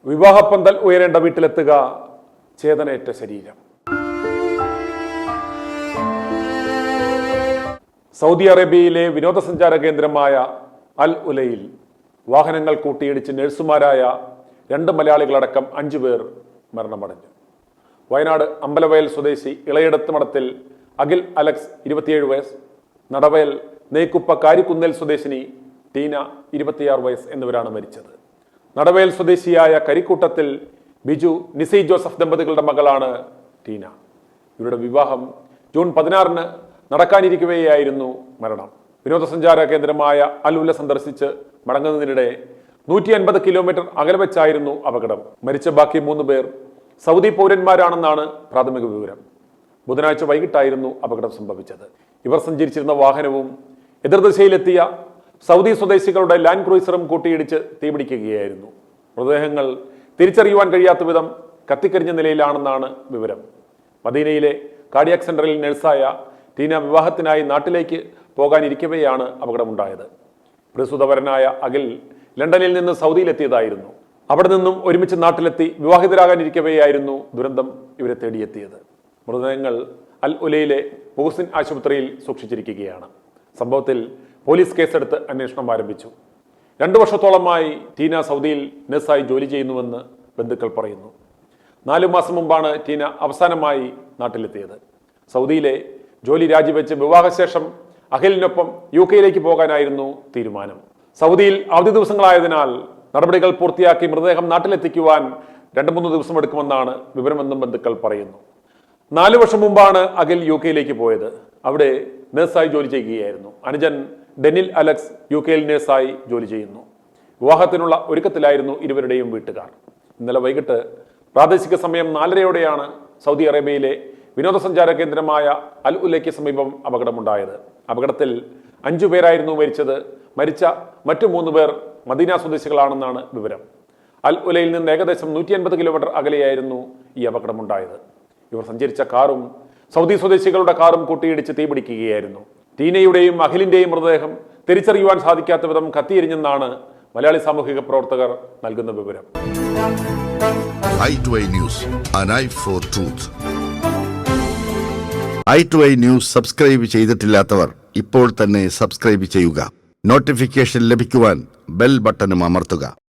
വിവാഹപ്പന്തൽ ഉയരേണ്ട വീട്ടിലെത്തുക ചേതനയേറ്റ ശരീരം. സൗദി അറേബ്യയിലെ വിനോദസഞ്ചാര കേന്ദ്രമായ അൽ ഉലയിൽ വാഹനങ്ങൾ കൂട്ടിയിടിച്ച് നഴ്സുമാരായ 2 മലയാളികളടക്കം 5 പേർ മരണമടഞ്ഞു. വയനാട് അമ്പലവയൽ സ്വദേശി ഇളയടത്ത് മഠത്തിൽ അഖിൽ അലക്സ് 27 വയസ്സ്, നടവയൽ നെയ്ക്കുപ്പ കാരിക്കുന്നേൽ സ്വദേശിനി ടീന 26 വയസ്സ് എന്നിവരാണ് മരിച്ചത്. നടവയൽ സ്വദേശിയായ കരിക്കൂട്ടത്തിൽ ബിജു നിസി ജോസഫ് ദമ്പതികളുടെ മകളാണ് ടീന. ഇവരുടെ വിവാഹം ജൂൺ 16 നടക്കാനിരിക്കവെയായിരുന്നു മരണം. വിനോദസഞ്ചാര കേന്ദ്രമായ അൽ ഉല സന്ദർശിച്ച് മടങ്ങുന്നതിനിടെ 150 കിലോമീറ്റർ അകലെ വെച്ചായിരുന്നു അപകടം. മരിച്ച ബാക്കി 3 പേർ സൗദി പൗരന്മാരാണെന്നാണ് പ്രാഥമിക വിവരം. ബുധനാഴ്ച വൈകിട്ടായിരുന്നു അപകടം സംഭവിച്ചത്. ഇവർ സഞ്ചരിച്ചിരുന്ന വാഹനവും എതിർദിശയിലെത്തിയ സൗദി സ്വദേശികളുടെ ലാൻഡ് ക്രൂയിസറും കൂട്ടിയിടിച്ച് തീപിടിക്കുകയായിരുന്നു. മൃതദേഹങ്ങൾ തിരിച്ചറിയുവാൻ കഴിയാത്ത വിധം കത്തിക്കരിഞ്ഞ നിലയിലാണെന്നാണ് വിവരം. മദീനയിലെ കാർഡിയാക് സെന്ററിൽ നഴ്സായ ടീന വിവാഹത്തിനായി നാട്ടിലേക്ക് പോകാനിരിക്കവെയാണ് അപകടമുണ്ടായത്. പ്രസ്തുതവരനായ അഖിൽ ലണ്ടനിൽ നിന്ന് സൗദിയിലെത്തിയതായിരുന്നു. അവിടെ നിന്നും ഒരുമിച്ച് നാട്ടിലെത്തി വിവാഹിതരാകാനിരിക്കവെയായിരുന്നു ദുരന്തം ഇവരെ തേടിയെത്തിയത്. മൃതദേഹങ്ങൾ അൽ ഉലയിലെ മുഹസിൻ ആശുപത്രിയിൽ സൂക്ഷിച്ചിരിക്കുകയാണ്. സംഭവത്തിൽ പോലീസ് കേസെടുത്ത് അന്വേഷണം ആരംഭിച്ചു. 2 വർഷത്തോളമായി ടീന സൗദിയിൽ നഴ്സായി ജോലി ചെയ്യുന്നുവെന്ന് ബന്ധുക്കൾ പറയുന്നു. 4 മാസം മുമ്പാണ് ടീന അവസാനമായി നാട്ടിലെത്തിയത്. സൗദിയിലെ ജോലി രാജിവെച്ച് വിവാഹശേഷം അഖിലിനൊപ്പം UK പോകാനായിരുന്നു തീരുമാനം. സൗദിയിൽ അവധി ദിവസങ്ങളായതിനാൽ നടപടികൾ പൂർത്തിയാക്കി മൃതദേഹം നാട്ടിലെത്തിക്കുവാൻ 2-3 ദിവസം എടുക്കുമെന്നാണ് വിവരമെന്നും ബന്ധുക്കൾ പറയുന്നു. 4 വർഷം മുമ്പാണ് അഖിൽ UK പോയത്. അവിടെ നഴ്സായി ജോലി ചെയ്യുകയായിരുന്നു. അനുജൻ ഡെനിൽ അലക്സ് UK നഴ്സായി ജോലി ചെയ്യുന്നു. വിവാഹത്തിനുള്ള ഒരുക്കത്തിലായിരുന്നു ഇരുവരുടെയും വീട്ടുകാർ. ഇന്നലെ വൈകിട്ട് പ്രാദേശിക സമയം 4:30യോടെയാണ് സൗദി അറേബ്യയിലെ വിനോദസഞ്ചാര കേന്ദ്രമായ അൽ ഉലയ്ക്ക് സമീപം അപകടമുണ്ടായത്. അപകടത്തിൽ 5 പേരായിരുന്നു മരിച്ചത്. മരിച്ച മറ്റു 3 പേർ മദീന സ്വദേശികളാണെന്നാണ് വിവരം. അൽ ഉലയിൽ നിന്ന് ഏകദേശം 150 കിലോമീറ്റർ അകലെയായിരുന്നു ഈ അപകടമുണ്ടായത്. ഇവർ സഞ്ചരിച്ച കാറും സൗദി സ്വദേശികളുടെ കാറും കൂട്ടിയിടിച്ച് തീപിടിക്കുകയായിരുന്നു. ടീനയുടെയും അഖിലിന്റെയും മൃതദേഹം തിരിച്ചറിയുവാൻ സാധിക്കാത്ത വിധം കത്തിയെരിഞ്ഞെന്നാണ് മലയാളി സാമൂഹിക പ്രവർത്തകർ നൽകുന്ന വിവരം. i2i News, an eye for truth. i2i News subscribe ചെയ്തിട്ടില്ലാത്തവർ ഇപ്പോൾ തന്നെ സബ്സ്ക്രൈബ് ചെയ്യുക. നോട്ടിഫിക്കേഷൻ ലഭിക്കുവാൻ ബെൽ ബട്ടണും അമർത്തുക.